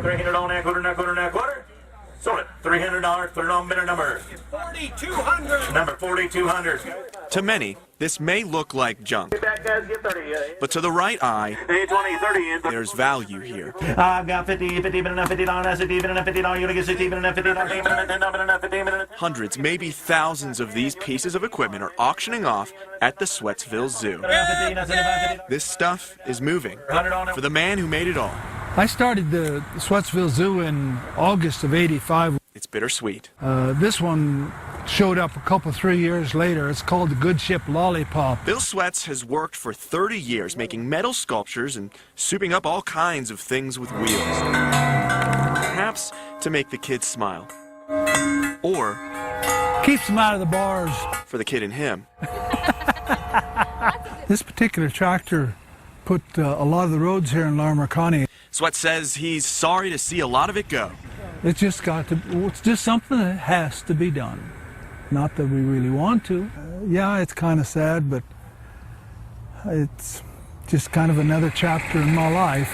$300 now, quarter now, quarter now, quarter. Sold it. $300. Put it on bidder number 4,200. Number 4,200. To many, this may look like junk, Get back, guys. Get 30. but to the right eye, 20, 30. there's value here. I've got 50, but enough $50, that's $50, but enough $50. You're gonna get 60, but enough $50, $10, enough $50. Hundreds, maybe thousands of these pieces of equipment are auctioning off at the Sweatsville Zoo. This stuff is moving for the man who made it all. I started the Sweatsville Zoo in August of '85. It's bittersweet. This one showed up a couple, 3 years later. It's called the Good Ship Lollipop. Bill Sweats has worked for 30 years making metal sculptures and souping up all kinds of things with wheels. Perhaps to make the kids smile. Or Keeps them out of the bars. for the kid in him. This particular tractor put a lot of the roads here in Larimer County. Sweats says he's sorry to see a lot of it go. It's just something that has to be done. Not that we really want to. Yeah, it's kind of sad, but it's just kind of another chapter in my life.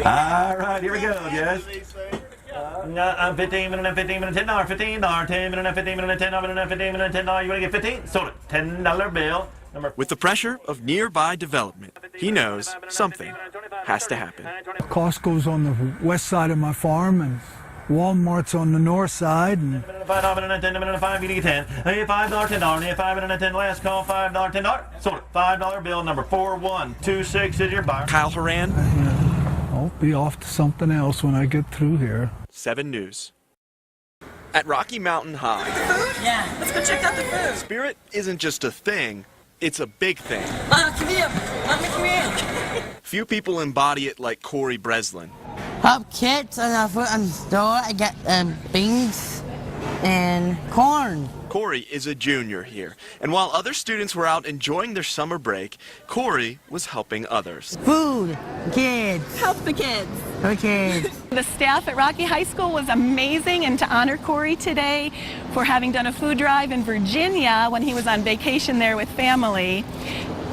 All right, here we go, guys. 15 minutes, $10, $15, 10 minutes, 15 minutes, $10, 15 minutes, $10. You want to get 15? Sold it. $10 bill. With the pressure of nearby development, he knows something has to happen. Costco's on the west side of my farm, and Walmart's on the north side. And $5, 10 minutes, 5, you get 10. Hey, $5, $10. Hey, 5 minutes, 10. Last call, $5, $10. Sold it. $5 bill number 4126 is your buyer. Kyle Horan, I'll be off to something else when I get through here. 7 News. At Rocky Mountain High, Yeah, let's go check out the food. spirit isn't just a thing, it's a big thing. Come here. Let me come here. Few people embody it like Corey Breslin. Help kids and I put on the store. I got beans and corn. Corey is a junior here, and while other students were out enjoying their summer break, Corey was helping others. Food, kids, Help the kids. for kids. The staff at Rocky High School was amazing, and to honor Corey today for having done a food drive in Virginia when he was on vacation there with family,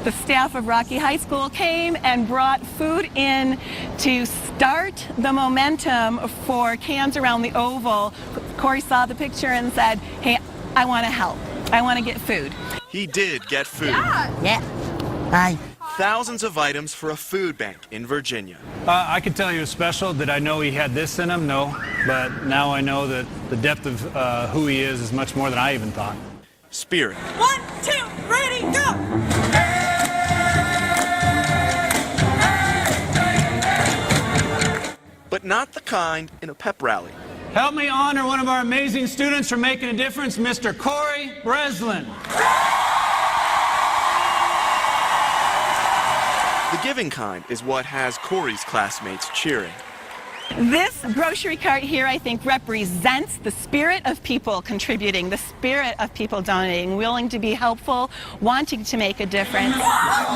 the staff of Rocky High School came and brought food in to start the momentum for Cans Around the Oval. Corey saw the picture and said, hey, I want to help. I want to get food. He did get food. Yeah. Bye. Thousands of items for a food bank in Virginia. I could tell you it was special. Did I know he had this in him? No. But now I know that the depth of who he is much more than I even thought. Spirit. 1, 2, ready, go. But not the kind in a pep rally. Help me honor one of our amazing students for making a difference, Mr. Corey Breslin. The giving kind is what has Corey's classmates cheering. This grocery cart here, I think, represents the spirit of people contributing, the spirit of people donating, willing to be helpful, wanting to make a difference.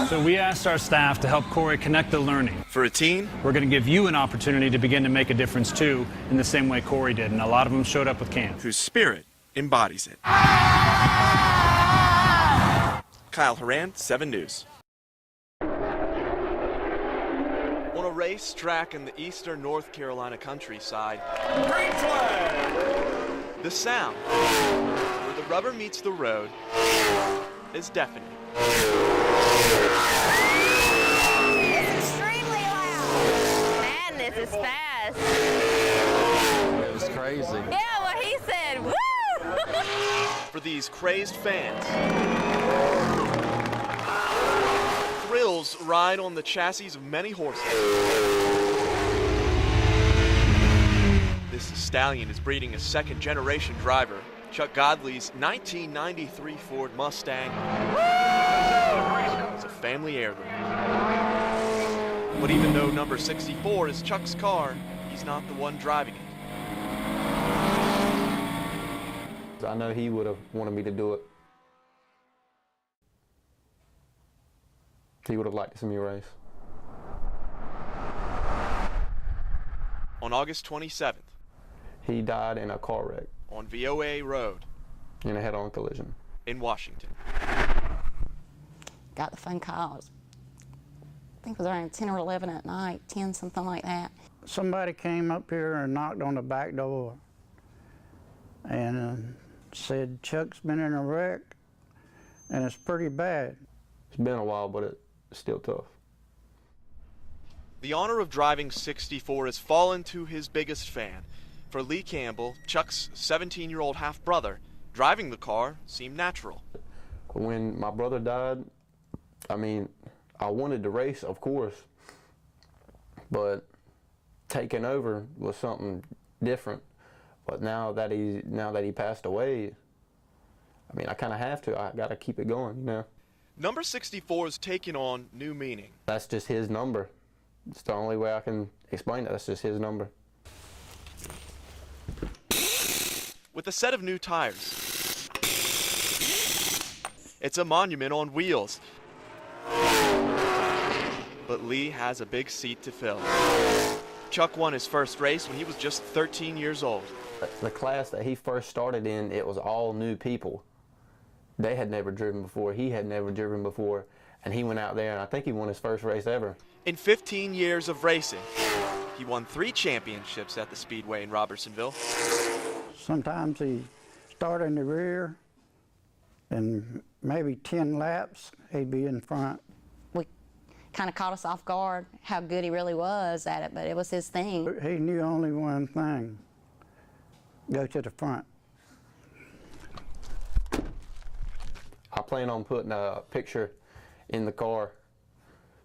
So we asked our staff to help Corey connect the learning. For a teen, We're going to give you an opportunity to begin to make a difference too, in the same way Corey did, and a lot of them showed up with cans. whose spirit embodies it. Kyle Horan, 7 News. On a racetrack in the eastern North Carolina countryside, Green flag. the sound where the rubber meets the road is deafening. It's extremely loud. Madness is fast. It was crazy. Yeah, what he said. Woo! For these crazed fans, thrills ride on the chassis of many horses. This stallion is breeding a second-generation driver, Chuck Godley's 1993 Ford Mustang. It's a family heirloom. But even though number 64 is Chuck's car, he's not the one driving it. I know he would have wanted me to do it. He would have liked to see me race. On August 27th, He died in a car wreck on VOA Road in a head-on collision. in Washington. Got the phone calls. I think it was around 10 or 11 at night, 10, something like that. somebody came up here and knocked on the back door and said Chuck's been in a wreck and it's pretty bad. It's been a while, but it's still tough. The honor of driving 64 has fallen to his biggest fan. For Lee Campbell, Chuck's 17-year-old half-brother, driving the car seemed natural. When my brother died, I mean, I wanted to race, of course, but taking over was something different. But now that he passed away, I mean, I kind of have to. I got to keep it going, you know. Number 64 is taking on new meaning. That's just his number. It's the only way I can explain it. That's just his number. With a set of new tires, it's a monument on wheels. But Lee has a big seat to fill. Chuck won his first race when he was just 13 years old. The class that he first started in, it was all new people. They had never driven before. He had never driven before. And he went out there, and I think he won his first race ever. In 15 years of racing, he won 3 championships at the Speedway in Robertsonville. Sometimes he started in the rear, and maybe 10 laps, he'd be in front. We kind of caught us off guard how good he really was at it, but it was his thing. He knew only one thing, go to the front. I plan on putting a picture in the car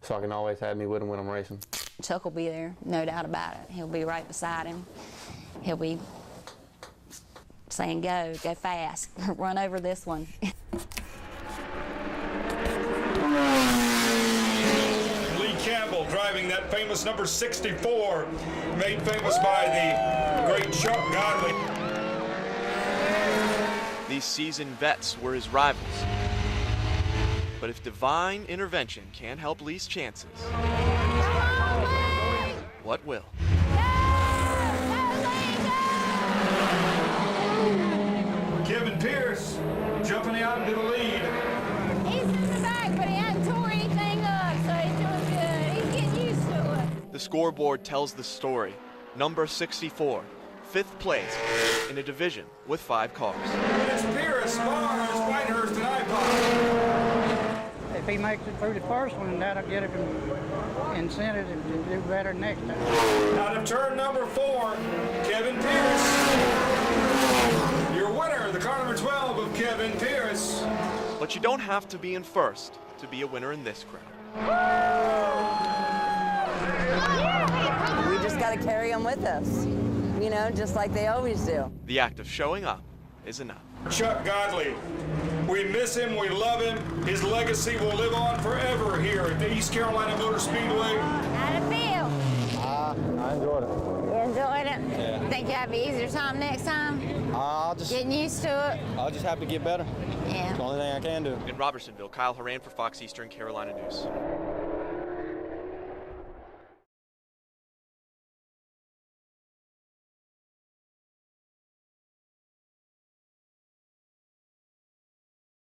so I can always have me with him when I'm racing. Chuck will be there, no doubt about it. He'll be right beside him. He'll be saying, go fast, run over this one. Lee Campbell driving that famous number 64, made famous by the great Chuck Godley. These seasoned vets were his rivals. But if divine intervention can't help Lee's chances, what will? Kevin Pierce jumping out into the lead. He's in the back, but he hasn't tore anything up, so he's doing good. He's getting used to it. The scoreboard tells the story. Number 64, 5th place in a division with 5 cars. It's Pierce, Mars, Whitehurst, and iPod. If he makes it through the first one, that'll get him incentive to do better next time. Out of turn number 4, Kevin Pierce. Your winner, the car number 12 of Kevin Pierce. But you don't have to be in first to be a winner in this crowd. We just got to carry them with us, you know, just like they always do. The act of showing up is enough. Chuck Godley. We miss him, we love him. His legacy will live on forever here at the East Carolina Motor Speedway. How'd it feel? I enjoyed it. You enjoyed it? Yeah. Think you have an easier time next time? Getting used to it? I'll just have to get better. Yeah. It's the only thing I can do. In Robertsonville, Kyle Horan for Fox Eastern Carolina News.